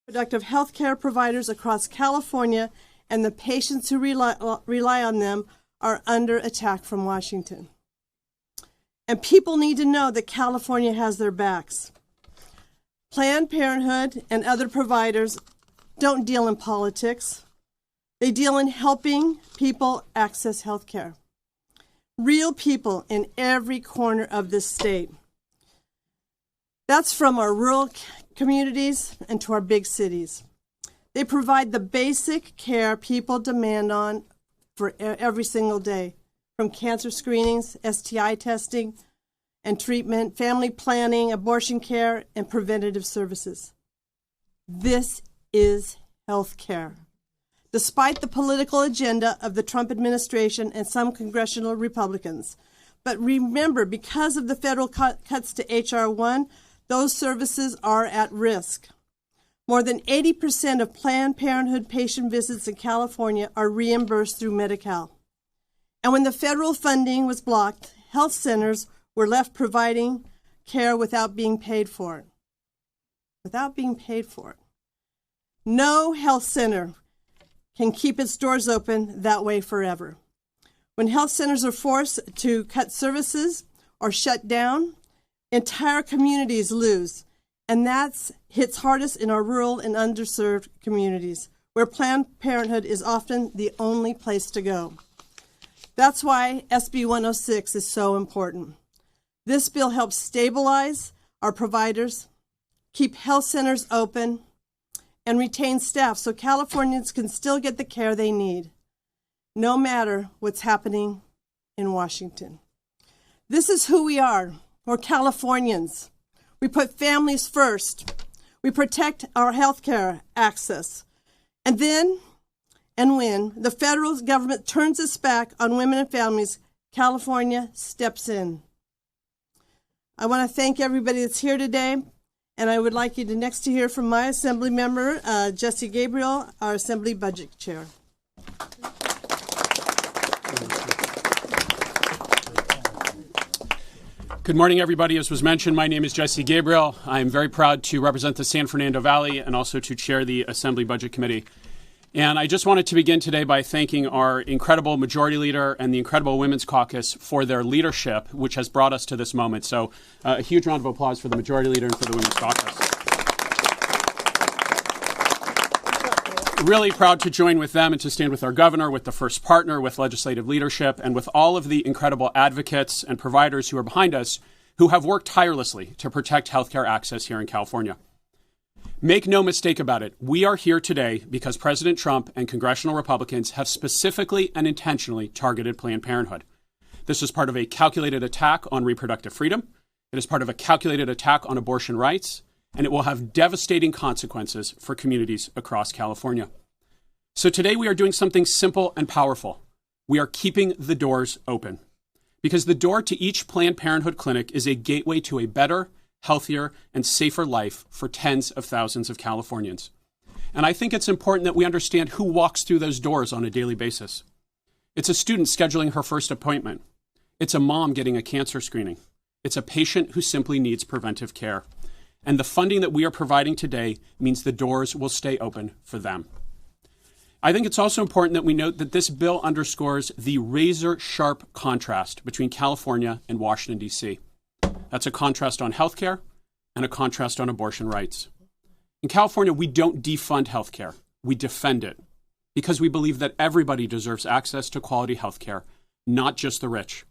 Productive healthcare providers across California and the patients who rely on them are under attack from Washington. And people need to know that California has their backs. Planned Parenthood and other providers don't deal in politics. They deal in helping people access health care. Real people in every corner of this state. That's from our rural communities and to our big cities. They provide the basic care people demand on for every single day, from cancer screenings, STI testing and treatment, family planning, abortion care, and preventative services. This is health care. Despite the political agenda of the Trump administration and some congressional Republicans. But remember, because of the federal cuts to H.R. 1, those services are at risk. More than 80% of Planned Parenthood patient visits in California are reimbursed through Medi-Cal. And when the federal funding was blocked, health centers were left providing care without being paid for it. Without being paid for it. No health center can keep its doors open that way forever. When health centers are forced to cut services or shut down, entire communities lose, and that hits hardest in our rural and underserved communities, where Planned Parenthood is often the only place to go. That's why SB 106 is so important. This bill helps stabilize our providers, keep health centers open, and retain staff so Californians can still get the care they need, no matter what's happening in Washington. This is who we are. We're Californians. We put families first. We protect our health care access. And then, and when the federal government turns its back on women and families, California steps in. I want to thank everybody that's here today, and I would like you to next to hear from my Assembly member, Jesse Gabriel, our Assembly Budget Chair. Good morning, everybody. As was mentioned, my name is Jesse Gabriel. I am very proud to represent the San Fernando Valley and also to chair the Assembly Budget Committee. And I just wanted to begin today by thanking our incredible Majority Leader and the incredible Women's Caucus for their leadership, which has brought us to this moment. So a huge round of applause for the Majority Leader and for the Women's Caucus. Really proud to join with them and to stand with our governor, with the first partner, with legislative leadership, and with all of the incredible advocates and providers who are behind us who have worked tirelessly to protect healthcare access here in California. Make no mistake about it, we are here today because President Trump and congressional Republicans have specifically and intentionally targeted Planned Parenthood. This is part of a calculated attack on reproductive freedom. It is part of a calculated attack on abortion rights, and it will have devastating consequences for communities across California. So today we are doing something simple and powerful. We are keeping the doors open, because the door to each Planned Parenthood clinic is a gateway to a better, healthier, and safer life for tens of thousands of Californians. And I think it's important that we understand who walks through those doors on a daily basis. It's a student scheduling her first appointment. It's a mom getting a cancer screening. It's a patient who simply needs preventive care. And the funding that we are providing today means the doors will stay open for them. I think it's also important that we note that this bill underscores the razor-sharp contrast between California and Washington, D.C. That's a contrast on healthcare and a contrast on abortion rights. In California, we don't defund healthcare. We defend it because we believe that everybody deserves access to quality healthcare, not just the rich.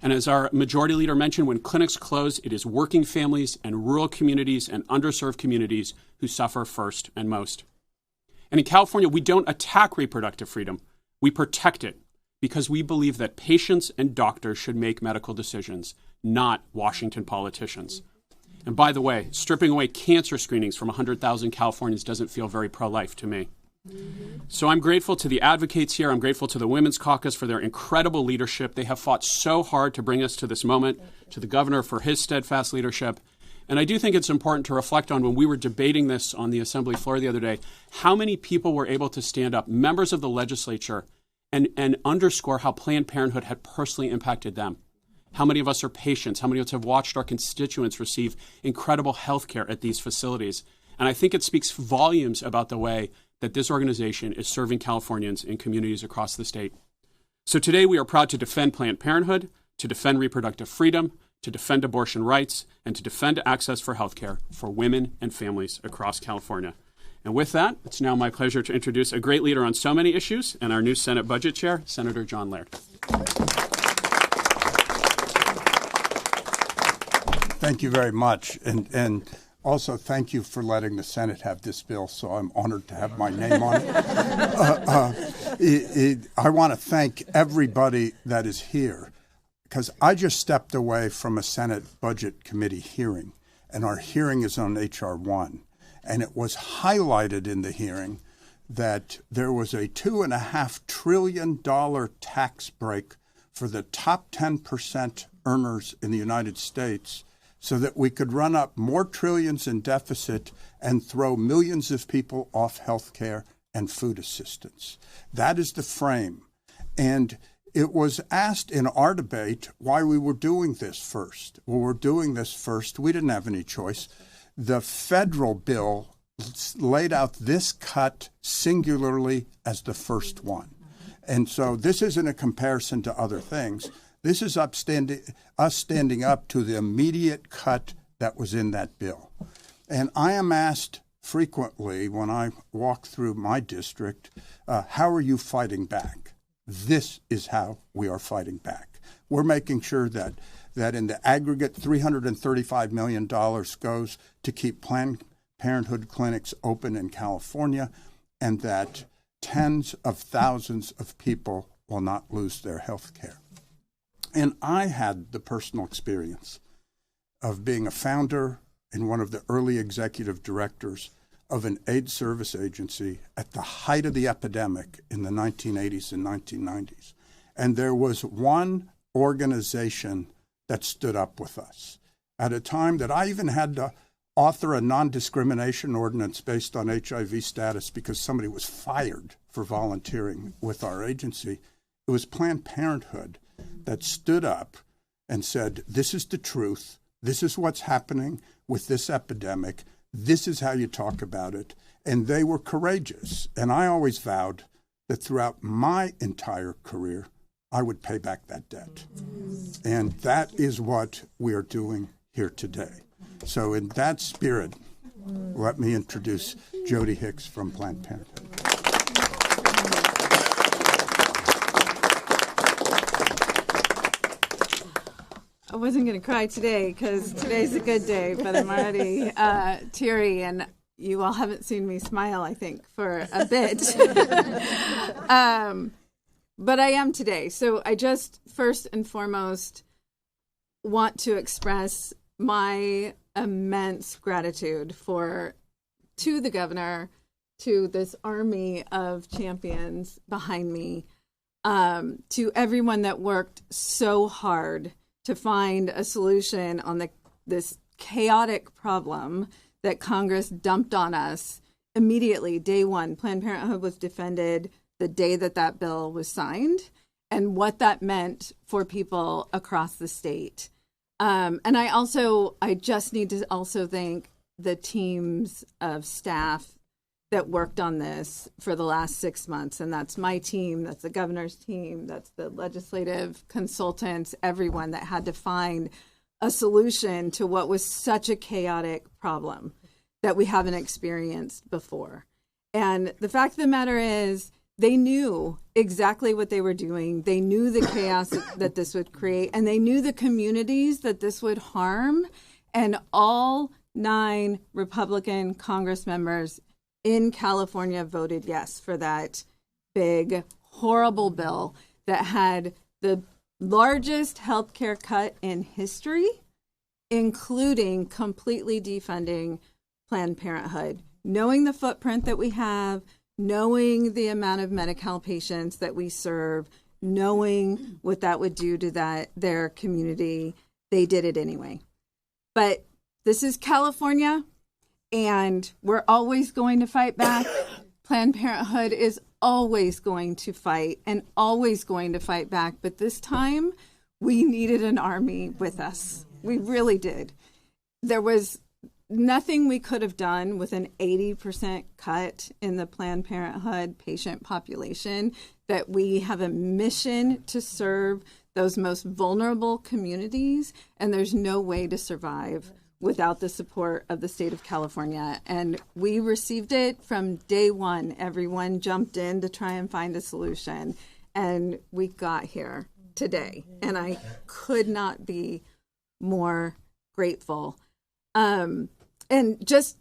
And as our Majority Leader mentioned, when clinics close, it is working families and rural communities and underserved communities who suffer first and most. And in California, we don't attack reproductive freedom. We protect it because we believe that patients and doctors should make medical decisions, not Washington politicians. And by the way, stripping away cancer screenings from 100,000 Californians doesn't feel very pro-life to me. So I'm grateful to the advocates here. I'm grateful to the Women's Caucus for their incredible leadership. They have fought so hard to bring us to this moment, to the governor for his steadfast leadership. And I do think it's important to reflect on when we were debating this on the Assembly floor the other day, how many people were able to stand up, members of the legislature, and underscore how Planned Parenthood had personally impacted them. How many of us are patients? How many of us have watched our constituents receive incredible health care at these facilities? And I think it speaks volumes about the way that this organization is serving Californians in communities across the state. So today we are proud to defend Planned Parenthood, to defend reproductive freedom, to defend abortion rights, and to defend access for health care for women and families across California. And with that, it's now my pleasure to introduce a great leader on so many issues and our new Senate Budget Chair, Senator John Laird. Thank you very much. And also thank you for letting the Senate have this bill, so I'm honored to have my name on it. I want to thank everybody that is here, because I just stepped away from a Senate Budget Committee hearing, and our hearing is on H.R. 1. And it was highlighted in the hearing that there was a $2.5 trillion tax break for the top 10% earners in the United States so that we could run up more trillions in deficit and throw millions of people off health care and food assistance. That is the frame. And it was asked in our debate why we were doing this first. Well, we're doing this first. We didn't have any choice. The federal bill laid out this cut singularly as the first one. And so this isn't a comparison to other things. This is us standing up to the immediate cut that was in that bill. And I am asked frequently when I walk through my district, how are you fighting back? This is how we are fighting back. We're making sure that in the aggregate, $335 million goes to keep Planned Parenthood clinics open in California, and that tens of thousands of people will not lose their health care. And I had the personal experience of being a founder and one of the early executive directors of an AIDS service agency at the height of the epidemic in the 1980s and 1990s. And there was one organization that stood up with us at a time that I even had to author a non-discrimination ordinance based on HIV status because somebody was fired for volunteering with our agency. It was Planned Parenthood that stood up and said, this is the truth. This is what's happening with this epidemic. This is how you talk about it. And they were courageous. And I always vowed that throughout my entire career, I would pay back that debt. And that is what we are doing here today. So in that spirit, let me introduce Jody Hicks from Planned Parenthood. I wasn't going to cry today because today's a good day, but I'm already teary, and you all haven't seen me smile, I think, for a bit. But I am today. So I just first and foremost want to express my immense gratitude to the governor, to this army of champions behind me, to everyone that worked so hard to find a solution on this chaotic problem that Congress dumped on us immediately, day one. Planned Parenthood was defended the day that bill was signed and what that meant for people across the state. And I just need to also thank the teams of staff that worked on this for the last 6 months. And that's my team, that's the governor's team, that's the legislative consultants, everyone that had to find a solution to what was such a chaotic problem that we haven't experienced before. And the fact of the matter is, they knew exactly what they were doing. They knew the chaos that this would create, and they knew the communities that this would harm. And all 9 Republican Congress members in California voted yes for that big, horrible bill that had the largest healthcare cut in history, including completely defunding Planned Parenthood. Knowing the footprint that we have, knowing the amount of Medi-Cal patients that we serve, knowing what that would do to their community, they did it anyway. But this is California, and we're always going to fight back. Planned Parenthood is always going to fight and always going to fight back. But this time, we needed an army with us. We really did. There was nothing we could have done with an 80% cut in the Planned Parenthood patient population, that we have a mission to serve those most vulnerable communities, and there's no way to survive without the support of the state of California. And we received it from day one. Everyone jumped in to try and find a solution, and we got here today. And I could not be more grateful. And just,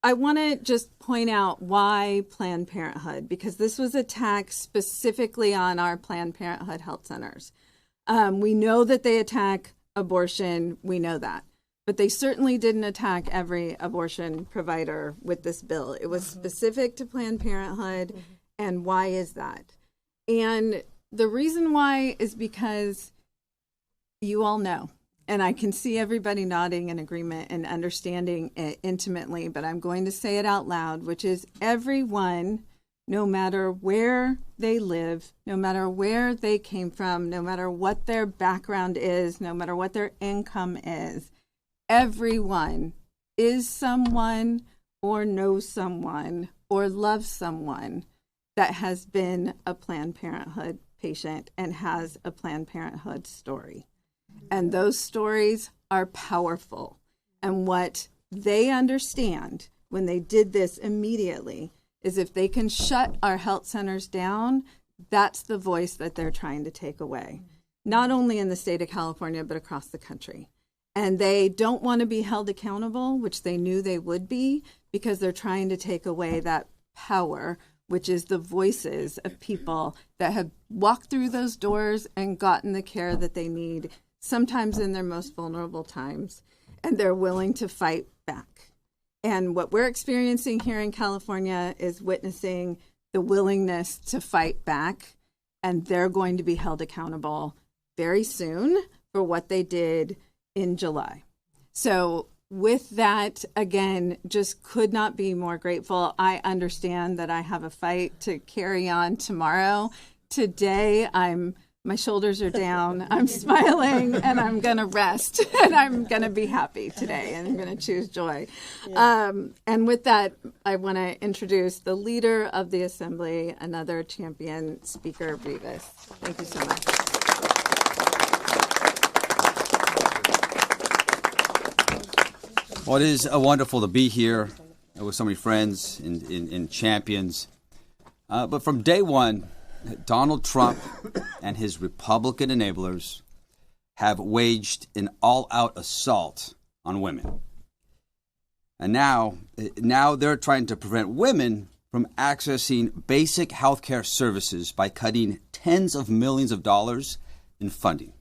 I want to just point out why Planned Parenthood, because this was attacked specifically on our Planned Parenthood health centers. We know that they attack abortion. We know that. But they certainly didn't attack every abortion provider with this bill. It was specific to Planned Parenthood. And why is that? And the reason why is because you all know, and I can see everybody nodding in agreement and understanding it intimately, but I'm going to say it out loud, which is everyone, no matter where they live, no matter where they came from, no matter what their background is, no matter what their income is, everyone is someone or knows someone or loves someone that has been a Planned Parenthood patient and has a Planned Parenthood story. And those stories are powerful. And what they understand when they did this immediately is if they can shut our health centers down, that's the voice that they're trying to take away, not only in the state of California, but across the country. And they don't want to be held accountable, which they knew they would be, because they're trying to take away that power, which is the voices of people that have walked through those doors and gotten the care that they need, sometimes in their most vulnerable times, and they're willing to fight back. And what we're experiencing here in California is witnessing the willingness to fight back, and they're going to be held accountable very soon for what they did in July. So with that, again, just could not be more grateful. I understand that I have a fight to carry on tomorrow. Today, my shoulders are down, I'm smiling, and I'm going to rest, and I'm going to be happy today, and I'm going to choose joy. Yeah. And with that, I want to introduce the leader of the Assembly, another champion, Speaker Rivas. Thank you so much. Well, it is wonderful to be here with so many friends and champions. But from day one, Donald Trump and his Republican enablers have waged an all-out assault on women. And now they're trying to prevent women from accessing basic health care services by cutting tens of millions of dollars in funding.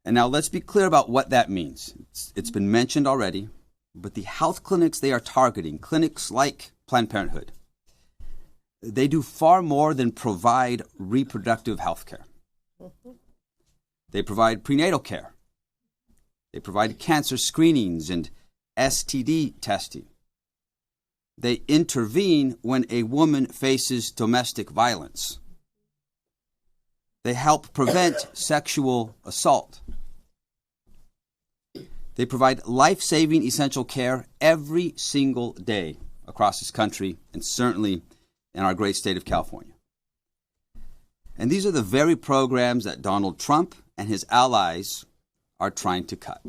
And now let's be clear about what that means. It's been mentioned already, but the health clinics they are targeting, clinics like Planned Parenthood, they do far more than provide reproductive health care. They provide prenatal care. They provide cancer screenings and STD testing. They intervene when a woman faces domestic violence. They help prevent sexual assault. They provide life-saving essential care every single day across this country, and certainly in our great state of California. And these are the very programs that Donald Trump and his allies are trying to cut.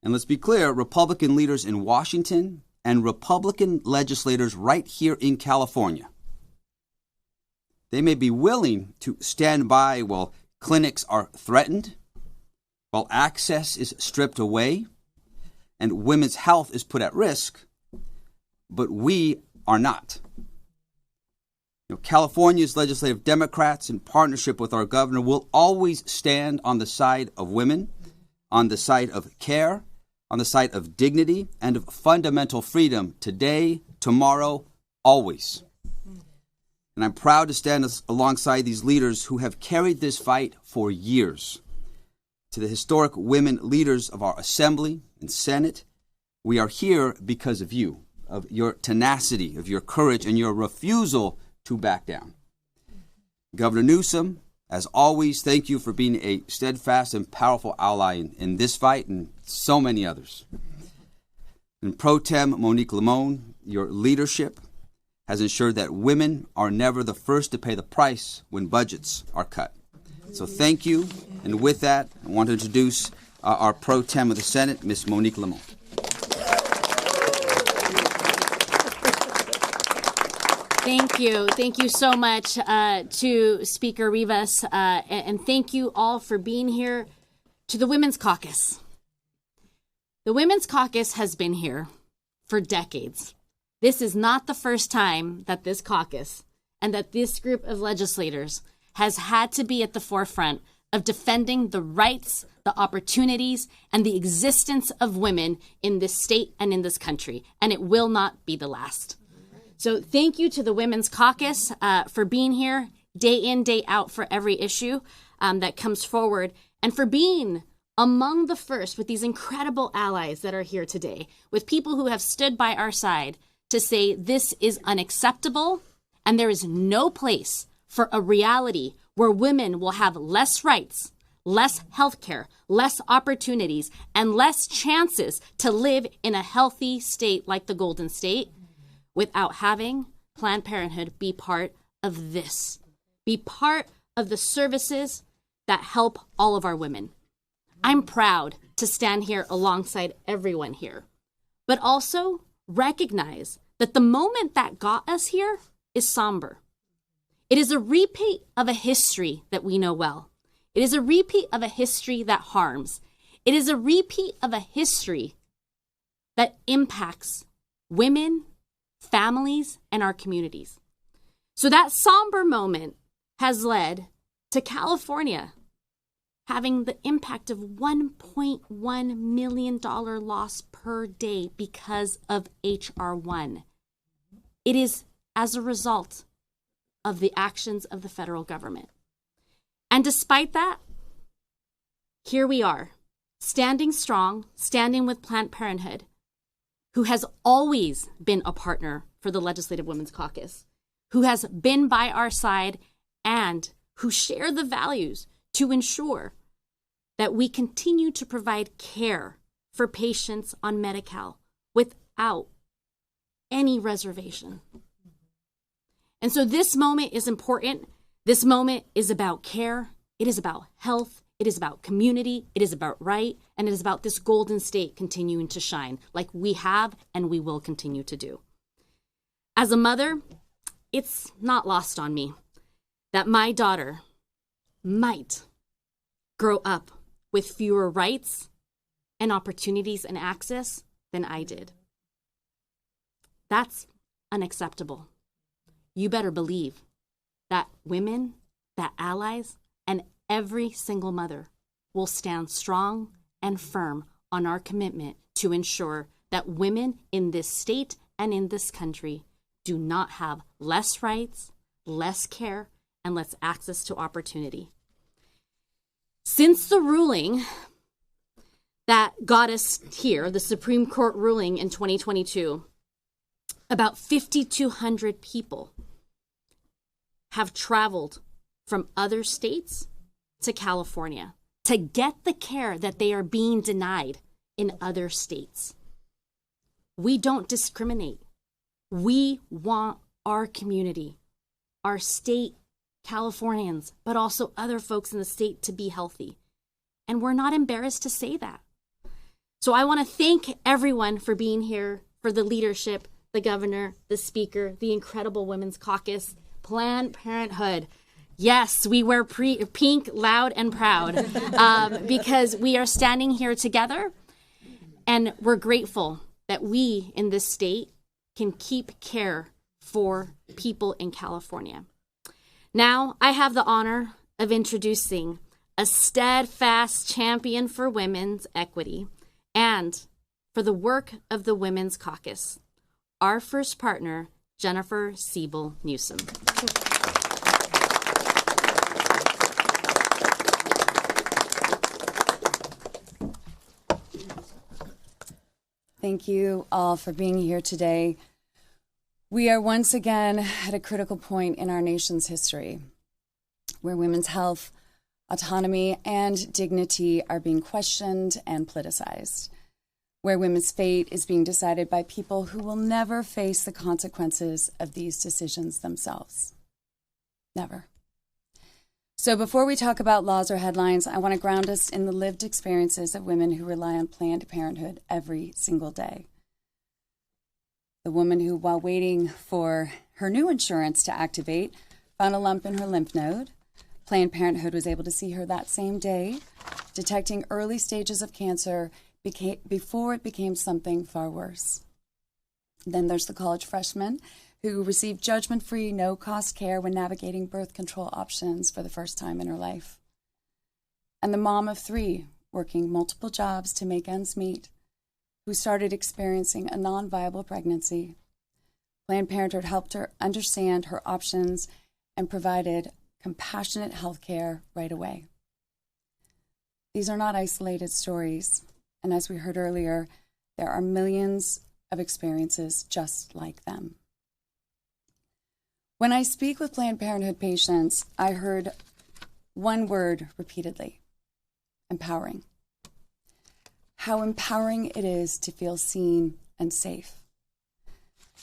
And let's be clear, Republican leaders in Washington and Republican legislators right here in California, they may be willing to stand by while clinics are threatened, while access is stripped away, and women's health is put at risk, but we are not. California's legislative Democrats, in partnership with our governor, will always stand on the side of women, on the side of care, on the side of dignity and of fundamental freedom today, tomorrow, always. And I'm proud to stand alongside these leaders who have carried this fight for years. To the historic women leaders of our Assembly and Senate, we are here because of you, of your tenacity, of your courage, and your refusal to back down. Governor Newsom As always, thank you for being a steadfast and powerful ally in this fight and so many others. And Pro Tem Monique Limon, your leadership has ensured that women are never the first to pay the price when budgets are cut. So thank you. And with that, I want to introduce our Pro Tem of the Senate, Ms. Monique Limon. Thank you. Thank you so much to Speaker Rivas, and thank you all for being here. To the Women's Caucus. The Women's Caucus has been here for decades. This is not the first time that this caucus and that this group of legislators has had to be at the forefront of defending the rights, the opportunities, and the existence of women in this state and in this country, and it will not be the last. So thank you to the Women's Caucus for being here day in, day out for every issue that comes forward, and for being among the first with these incredible allies that are here today, with people who have stood by our side to say this is unacceptable and there is no place for a reality where women will have less rights, less health care, less opportunities, and less chances to live in a healthy state like the Golden State, without having Planned Parenthood be part of this, be part of the services that help all of our women. I'm proud to stand here alongside everyone here, but also recognize that the moment that got us here is somber. It is a repeat of a history that we know well. It is a repeat of a history that harms. It is a repeat of a history that impacts women, families, and our communities. So that somber moment has led to California having the impact of $1.1 million loss per day because of H.R. 1. It is as a result of the actions of the federal government. And despite that, here we are, standing strong, standing with Planned Parenthood, who has always been a partner for the Legislative Women's Caucus, who has been by our side, and who share the values to ensure that we continue to provide care for patients on Medi-Cal without any reservation. And so this moment is important. This moment is about care. It is about health. It is about community. It is about right. And it is about this Golden State continuing to shine like we have and we will continue to do. As a mother, it's not lost on me that my daughter might grow up with fewer rights and opportunities and access than I did. That's unacceptable. You better believe that women, that allies, and every single mother will stand strong and firm on our commitment to ensure that women in this state and in this country do not have less rights, less care, and less access to opportunity. Since the ruling that got us here, the Supreme Court ruling in 2022, about 5,200 people have traveled from other states to California to get the care that they are being denied in other states. We don't discriminate. We want our community, our state Californians, but also other folks in the state to be healthy. And we're not embarrassed to say that. So I want to thank everyone for being here, for the leadership, the governor, the speaker, the incredible Women's Caucus, Planned Parenthood. Yes, we wear pink, loud, and proud because we are standing here together, and we're grateful that we in this state can keep care for people in California. Now, I have the honor of introducing a steadfast champion for women's equity and for the work of the Women's Caucus, our first partner, Jennifer Siebel Newsom. Thank you all for being here today. We are once again at a critical point in our nation's history. where women's health, autonomy, and dignity are being questioned and politicized, where women's fate is being decided by people who will never face the consequences of these decisions themselves. Never. So before we talk about laws or headlines, I want to ground us in the lived experiences of women who rely on Planned Parenthood every single day. The woman who, while waiting for her new insurance to activate, found a lump in her lymph node. Planned Parenthood was able to see her that same day, detecting early stages of cancer before it became something far worse. Then there's the college freshman who received judgment-free, no-cost care when navigating birth control options for the first time in her life. And the mom of 3, working multiple jobs to make ends meet, who started experiencing a non-viable pregnancy. Planned Parenthood helped her understand her options and provided compassionate health care right away. These are not isolated stories, and as we heard earlier, there are millions of experiences just like them. When I speak with Planned Parenthood patients, I heard one word repeatedly: empowering. How empowering it is to feel seen and safe.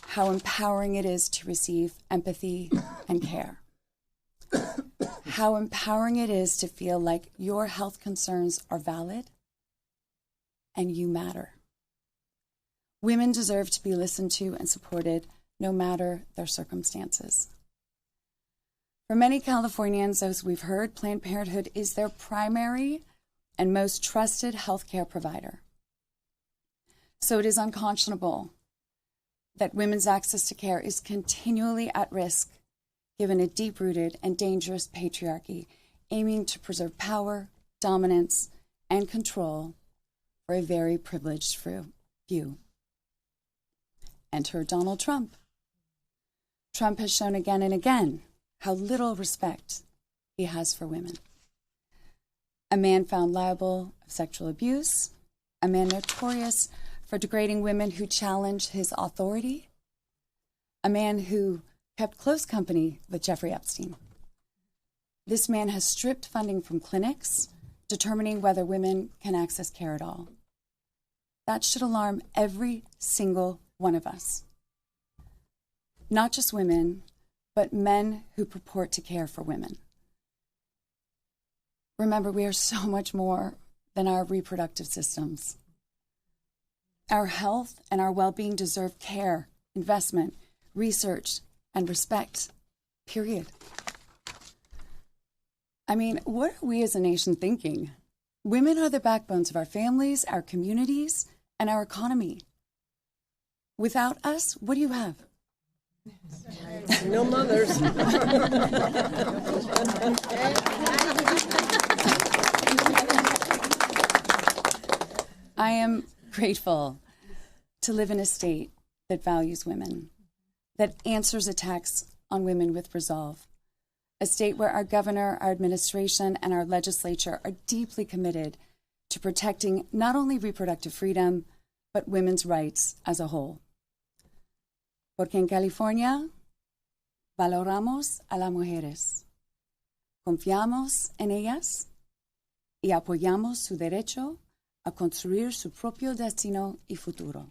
How empowering it is to receive empathy and care. How empowering it is to feel like your health concerns are valid and you matter. Women deserve to be listened to and supported no matter their circumstances. For many Californians, as we've heard, Planned Parenthood is their primary and most trusted healthcare provider. So it is unconscionable that women's access to care is continually at risk, given a deep-rooted and dangerous patriarchy aiming to preserve power, dominance, and control for a very privileged few. Enter Donald Trump. Trump has shown again and again how little respect he has for women. A man found liable of sexual abuse, a man notorious for degrading women who challenged his authority, a man who kept close company with Jeffrey Epstein. This man has stripped funding from clinics, determining whether women can access care at all. That should alarm every single one of us. Not just women, but men who purport to care for women. Remember, we are so much more than our reproductive systems. Our health and our well-being deserve care, investment, research, and respect, period. I mean, what are we as a nation thinking? Women are the backbones of our families, our communities, and our economy. Without us, what do you have? No mothers. I am grateful to live in a state that values women, that answers attacks on women with resolve, a state where our governor, our administration, and our legislature are deeply committed to protecting not only reproductive freedom, but women's rights as a whole. Porque en California valoramos a las mujeres, confiamos en ellas y apoyamos su derecho a construir su propio destino y futuro.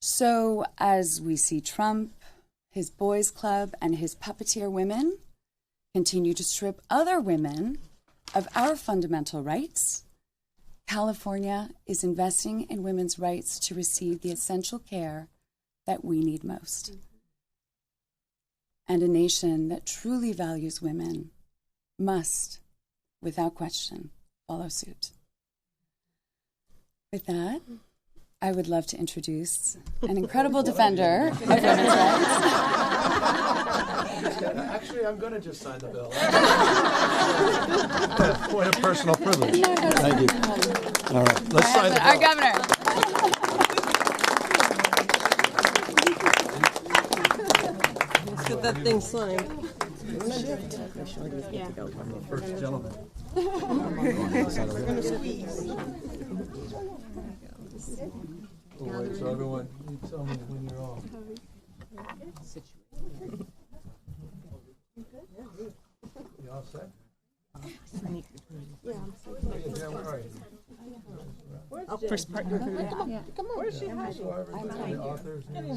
So, as we see Trump, his boys' club, and his puppeteer women continue to strip other women of our fundamental rights, California is investing in women's rights to receive the essential care that we need most. And a nation that truly values women must, without question, follow suit. With that, I would love to introduce an incredible defender of women's rights. Actually, I'm going to just sign the bill. Point of personal privilege. Thank you. All right, let's sign the bill. Our governor. Let's get that thing signed. First gentleman. We're going to squeeze. Oh, wait, so everyone, you tell me when you're off. First partner. Yeah. Come on. Where's she?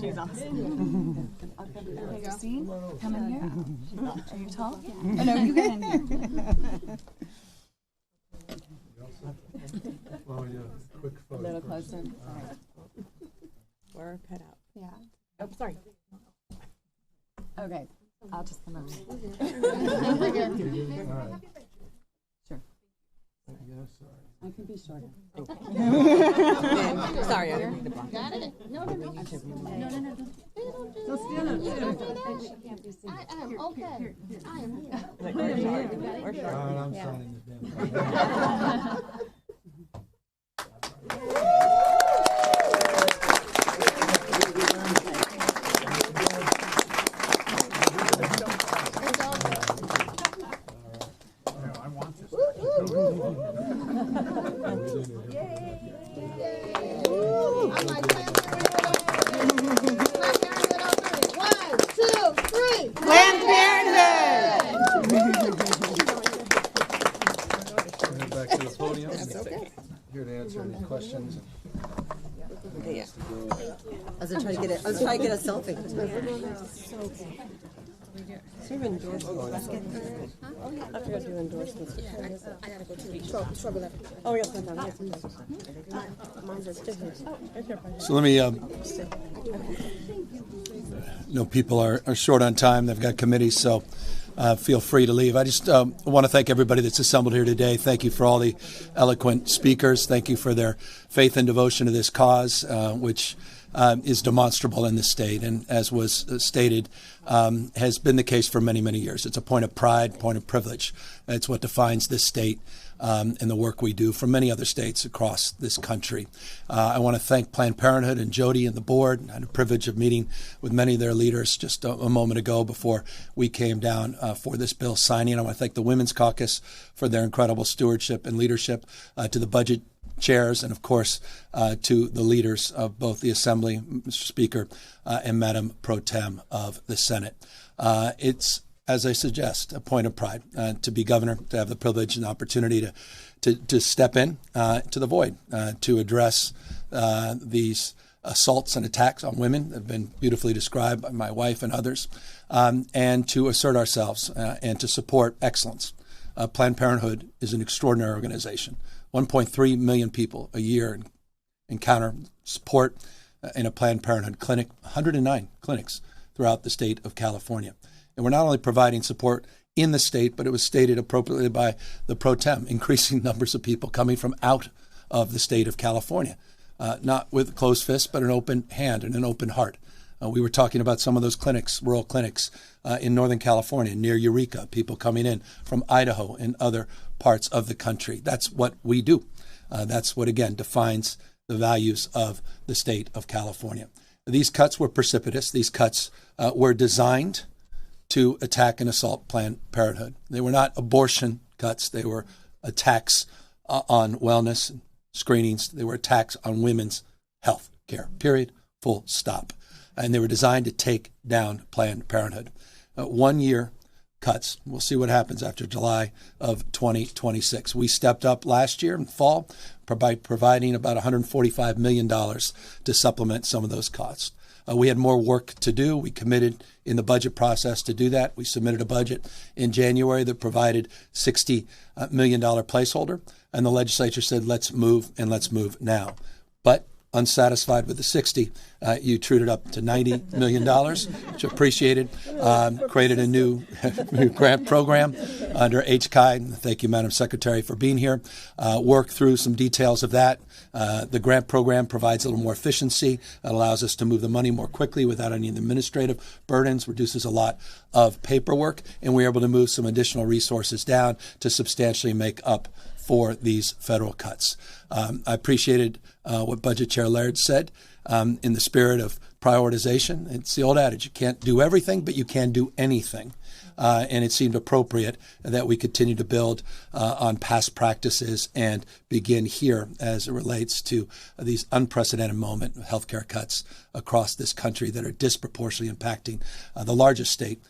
She's awesome. Christine, come in here. Are you tall? Oh, no, you get in here. A little closer. All right. We're cut out. Yeah. Oh, sorry. Okay. I'll just come over. Sure. I can be shorter. Sorry, I didn't mean to block. Got it? No. No. I am okay. I am here. We're short. I'm signing this Planned Parenthood! back to the podium. That's okay. Here to answer any questions. Yeah. I was trying to get a selfie. So you endorsements. I forgot to do endorsements. I gotta go to the trouble. Oh, yes, mine's still here. So let me, people are short on time. They've got committees, so feel free to leave. I just want to thank everybody that's assembled here today. Thank you for all the eloquent speakers. Thank you for their faith and devotion to this cause, which is demonstrable in the state, and as was stated, has been the case for many, many years. It's a point of pride, point of privilege. It's what defines this state and the work we do for many other states across this country. I want to thank Planned Parenthood and Jody and the board. I had a privilege of meeting with many of their leaders just a moment ago before we came down for this bill signing. I want to thank the Women's Caucus for their incredible stewardship and leadership, to the budget chairs, and of course to the leaders of both the Assembly, Mr. Speaker, and Madam Pro Tem of the Senate. It's, as I suggest, a point of pride to be governor, to have the privilege and opportunity to step in to the void, to address these assaults and attacks on women that have been beautifully described by my wife and others, and to assert ourselves and to support excellence. Planned Parenthood is an extraordinary organization. 1.3 million people a year encounter support in a Planned Parenthood clinic, 109 clinics throughout the state of California. And we're not only providing support in the state, but it was stated appropriately by the Pro Tem, increasing numbers of people coming from out of the state of California, not with closed fists, but an open hand and an open heart. We were talking about some of those clinics, rural clinics in Northern California, near Eureka, people coming in from Idaho and other parts of the country. That's what we do. That's what, again, defines the values of the state of California. These cuts were precipitous. These cuts were designed to attack and assault Planned Parenthood. They were not abortion cuts. They were attacks on wellness and screenings. They were attacks on women's health care, period, full stop. And they were designed to take down Planned Parenthood. 1 year cuts. We'll see what happens after July of 2026. We stepped up last year in fall by providing about $145 million to supplement some of those costs. We had more work to do. We committed in the budget process to do that. We submitted a budget in January that provided $60 million placeholder, and the legislature said, let's move, and let's move now. But unsatisfied with the 60, you trued it up to $90 million, which appreciated, created a new grant program under HCI. Thank you, Madam Secretary, for being here. Worked through some details of that. The grant program provides a little more efficiency. It allows us to move the money more quickly without any administrative burdens, reduces a lot of paperwork, and we're able to move some additional resources down to substantially make up for these federal cuts. I appreciated what Budget Chair Laird said in the spirit of prioritization. It's the old adage, you can't do everything, but you can do anything. And it seemed appropriate that we continue to build on past practices and begin here as it relates to these unprecedented moment of healthcare cuts across this country that are disproportionately impacting the largest state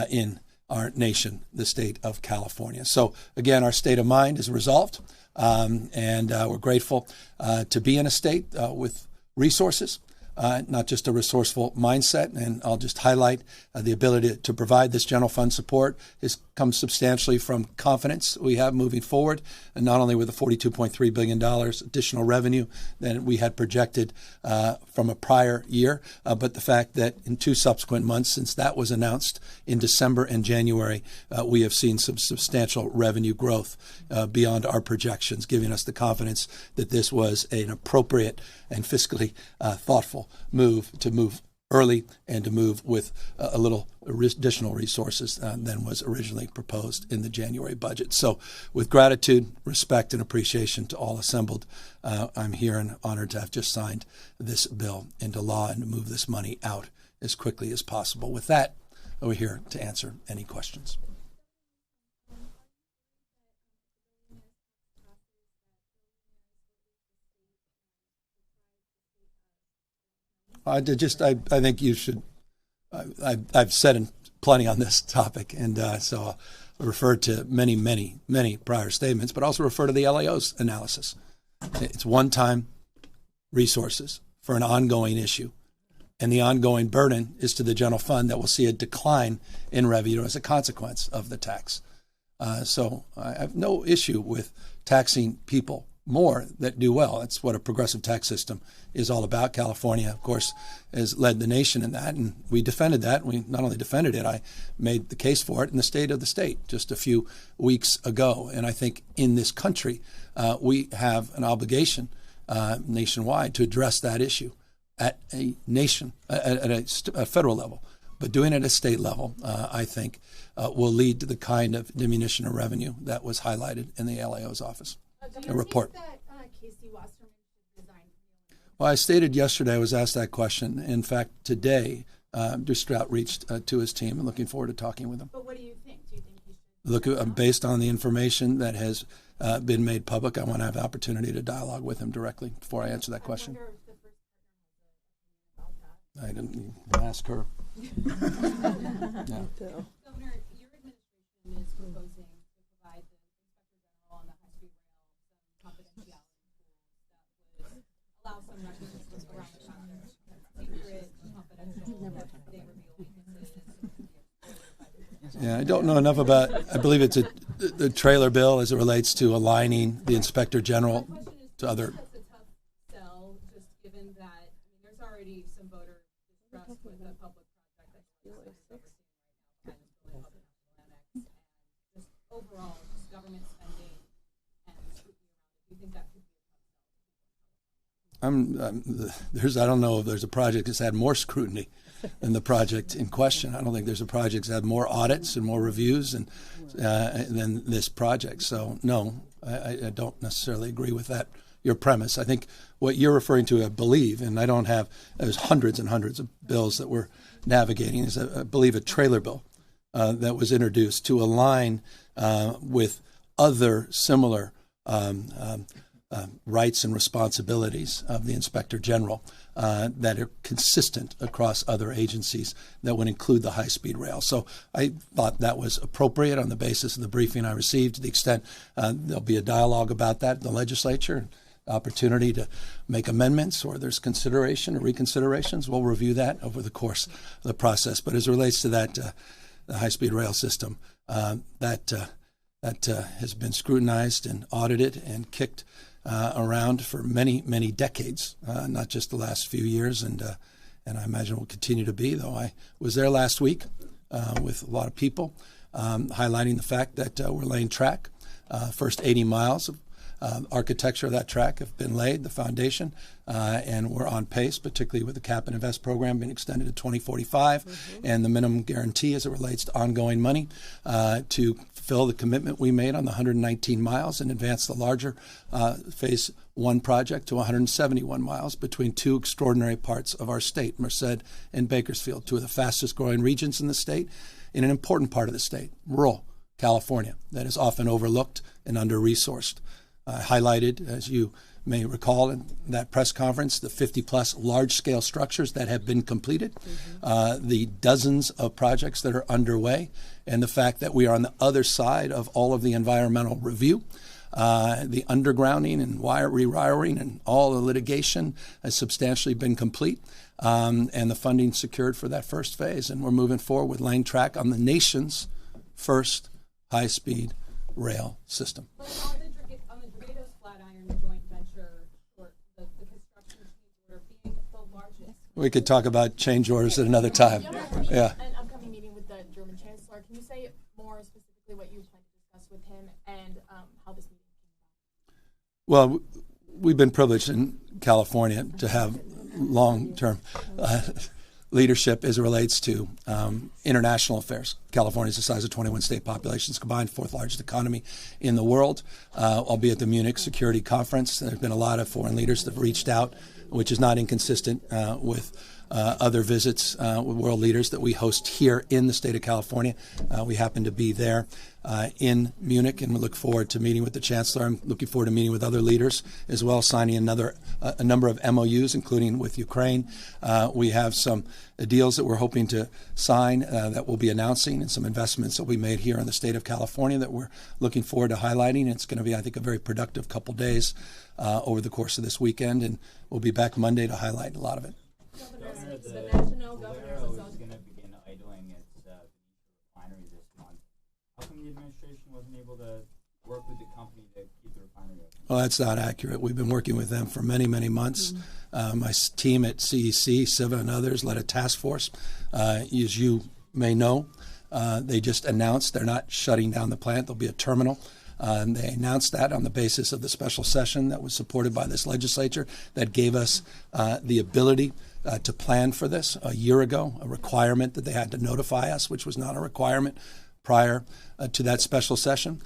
in our nation, the state of California. So again, our state of mind is resolved, and we're grateful to be in a state with resources, not just a resourceful mindset. And I'll just highlight the ability to provide this general fund support has come substantially from confidence we have moving forward, and not only with the $42.3 billion additional revenue than we had projected from a prior year, but the fact that in 2 subsequent months since that was announced in December and January, we have seen some substantial revenue growth beyond our projections, giving us the confidence that this was an appropriate and fiscally thoughtful move to move early and to move with a little additional resources than was originally proposed in the January budget. So with gratitude, respect, and appreciation to all assembled, I'm here and honored to have just signed this bill into law and to move this money out as quickly as possible. With that, we're here to answer any questions. I think you should. I've said plenty on this topic, and so I referred to many prior statements, but also refer to the LAO's analysis. It's one-time resources for an ongoing issue, and the ongoing burden is to the general fund that will see a decline in revenue as a consequence of the tax. So I have no issue with taxing people more that do well. That's what a progressive tax system is all about. California, of course, has led the nation in that, and we defended that. We not only defended it, I made the case for it in the State of the State just a few weeks ago. And I think in this country, we have an obligation nationwide to address that issue at a federal level. But doing it at a state level, I think, will lead to the kind of diminution of revenue that was highlighted in the LAO's office. A report. Well, I stated yesterday, I was asked that question. In fact, today, just outreached to his team and looking forward to talking with him. But what do you think? Do you think he should? Based on the information that has been made public, I want to have the opportunity to dialogue with him directly before I answer that question. I didn't ask her. Yeah. Governor, your administration is proposing to provide the Inspector General on the high-speed rail some confidentiality tools that would allow some records to go around the counter, secret, confidential, that they reveal weaknesses. Yeah, I don't know enough about. I believe it's the trailer bill as it relates to aligning the Inspector General to other. That's a tough sell, just given that there's already some voter distrust with the public project that's overseen right now behind the public annex, and just overall just government spending and scrutiny around it. Do you think that could be a tough sell? I don't know if there's a project that's had more scrutiny than the project in question. I don't think there's a project that's had more audits and more reviews than this project. So no, I don't necessarily agree with that. Your premise. I think what you're referring to, I believe, and I don't have, there's hundreds and hundreds of bills that we're navigating, is I believe a trailer bill that was introduced to align with other similar rights and responsibilities of the Inspector General that are consistent across other agencies that would include the high-speed rail. So I thought that was appropriate on the basis of the briefing I received. To the extent there'll be a dialogue about that in the legislature, opportunity to make amendments or there's consideration or reconsiderations, we'll review that over the course of the process. But as it relates to that, the high-speed rail system, that has been scrutinized and audited and kicked around for many, many decades, not just the last few years, and I imagine will continue to be, though I was there last week with a lot of people, highlighting the fact that we're laying track. First 80 miles of architecture of that track have been laid, the foundation, and we're on pace, particularly with the Cap and Invest program being extended to 2045, and the minimum guarantee as it relates to ongoing money to fulfill the commitment we made on the 119 miles and advance the larger Phase 1 project to 171 miles between two extraordinary parts of our state, Merced and Bakersfield, two of the fastest growing regions in the state, in an important part of the state, rural California, that is often overlooked and under-resourced. Highlighted, as you may recall in that press conference the 50-plus large-scale structures that have been completed, the dozens of projects that are underway, and the fact that we are on the other side of all of the environmental review. The undergrounding and rewiring and all the litigation has substantially been complete, and the funding secured for that first phase. And we're moving forward with laying track on the nation's first high-speed rail system. But on the Dregados Flatiron joint venture, or the construction change order being the largest. We could talk about change orders at another time. Yeah. An upcoming meeting with the German Chancellor. Can you say more specifically what you plan to discuss with him and how this meeting came about? Well, we've been privileged in California to have long-term leadership as it relates to international affairs. California is the size of 21 state populations combined, fourth largest economy in the world. Albeit the Munich Security Conference, there have been a lot of foreign leaders that have reached out, which is not inconsistent with other visits with world leaders that we host here in the state of California. We happen to be there in Munich, and we look forward to meeting with the Chancellor. I'm looking forward to meeting with other leaders as well, signing a number of MOUs, including with Ukraine. We have some deals that we're hoping to sign that we'll be announcing, and some investments that we made here in the state of California that we're looking forward to highlighting. It's going to be, I think, a very productive couple days over the course of this weekend, and we'll be back Monday to highlight a lot of it. The National Governors Association is going to begin idling its refinery this month. How come the administration wasn't able to work with the company to keep the refinery open? Well, that's not accurate. We've been working with them for many, many months. My team at CEC, Siva and others, led a task force. As you may know, they just announced they're not shutting down the plant. There'll be a terminal. And they announced that on the basis of the special session that was supported by this legislature that gave us the ability to plan for this a year ago, a requirement that they had to notify us, which was not a requirement prior to that special session.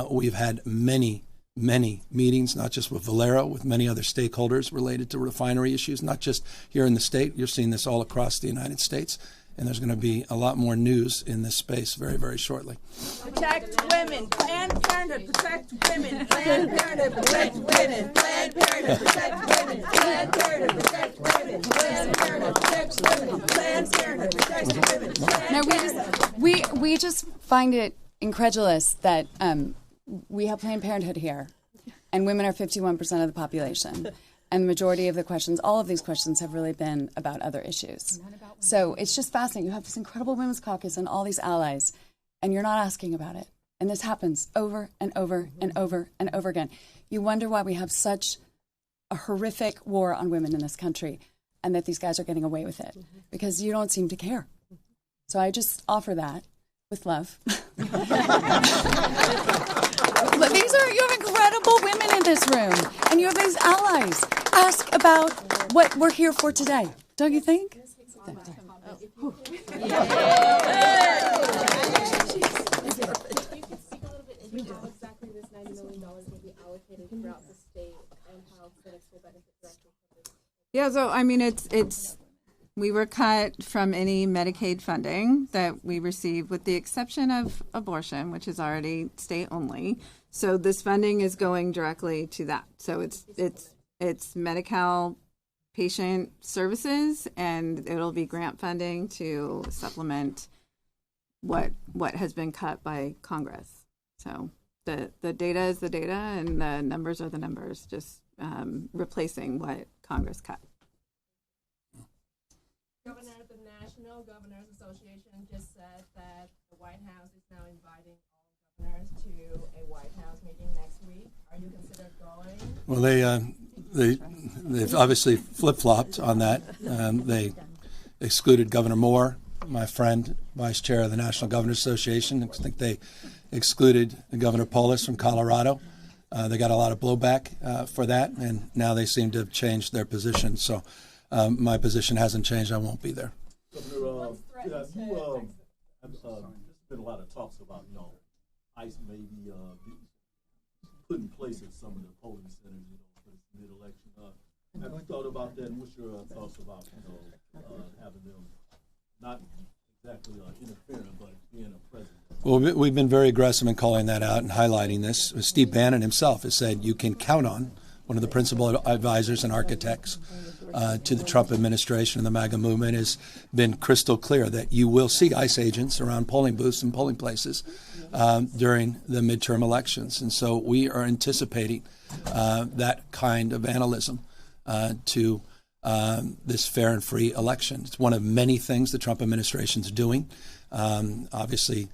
We've had many meetings, not just with Valero, with many other stakeholders related to refinery issues, not just here in the state. You're seeing this all across the United States. And there's going to be a lot more news in this space very, very shortly. Protect women. Planned Parenthood. Protect women. Planned Parenthood. Protect women. Planned Parenthood. Protect women. Planned Parenthood. Protect women. Planned Parenthood. Protect women. Planned Parenthood. Protect women. No, we just find it incredulous that we have Planned Parenthood here, and women are 51% of the population. And the majority of the questions, all of these questions, have really been about other issues. So it's just fascinating. You have this incredible women's caucus and all these allies, and you're not asking about it. And this happens over and over and over and over again. You wonder why we have such a horrific war on women in this country, and that these guys are getting away with it, because you don't seem to care. So I just offer that with love. You have incredible women in this room, and you have these allies. Ask about what we're here for today, don't you think? Yeah, so I mean, it's we were cut from any Medicaid funding that we receive, with the exception of abortion, which is already state only. So this funding is going directly to that. So it's Medi-Cal patient services, and it'll be grant funding to supplement what has been cut by Congress. So the data is the data, and the numbers are the numbers, just replacing what Congress cut. Governor, the National Governors Association just said that the White House is now inviting all governors to a White House meeting next week. Are you considered going? Well, they've obviously flip-flopped on that. They excluded Governor Moore, my friend, vice chair of the National Governors Association. I think they excluded Governor Polis from Colorado. They got a lot of blowback for that, and now they seem to have changed their position. So my position hasn't changed. I won't be there. Governor, there's been a lot of talks about, ICE maybe put in place at some of the polling centers, for this mid-election. Have you thought about that? And what's your thoughts about, having them not exactly interfering, but being a president? Well, we've been very aggressive in calling that out and highlighting this. Steve Bannon himself has said you can count on one of the principal advisors and architects to the Trump administration and the MAGA movement, has been crystal clear that you will see ICE agents around polling booths and polling places during the midterm elections. And so we are anticipating that kind of vandalism to this fair and free election. It's one of many things the Trump administration is doing. Obviously,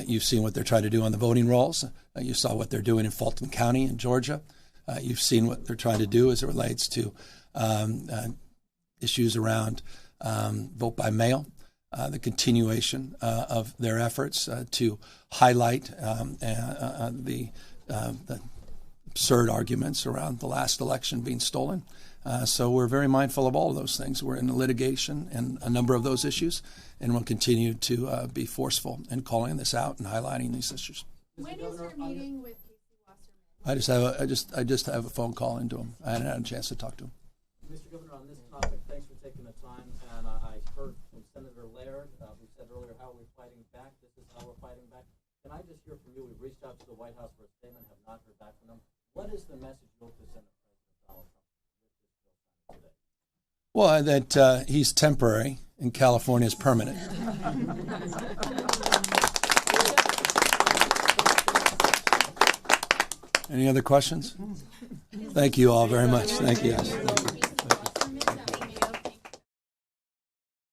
you've seen what they're trying to do on the voting rolls. You saw what they're doing in Fulton County in Georgia. You've seen what they're trying to do as it relates to issues around vote by mail, the continuation of their efforts to highlight the absurd arguments around the last election being stolen. So we're very mindful of all of those things. We're in litigation and a number of those issues, and we'll continue to be forceful in calling this out and highlighting these issues. When is your meeting with Casey Wasserman? I just have a phone call into him. I hadn't had a chance to talk to him. Mr. Governor, on this topic, thanks for taking the time. And I heard from Senator Laird, who said earlier how we're fighting back. This is how we're fighting back. Can I just hear from you? We've reached out to the White House for a statement, have not heard back from them. What is the message you hope to send to President Donald Trump today? Well, that he's temporary and California is permanent. Any other questions? Thank you all very much. Thank you.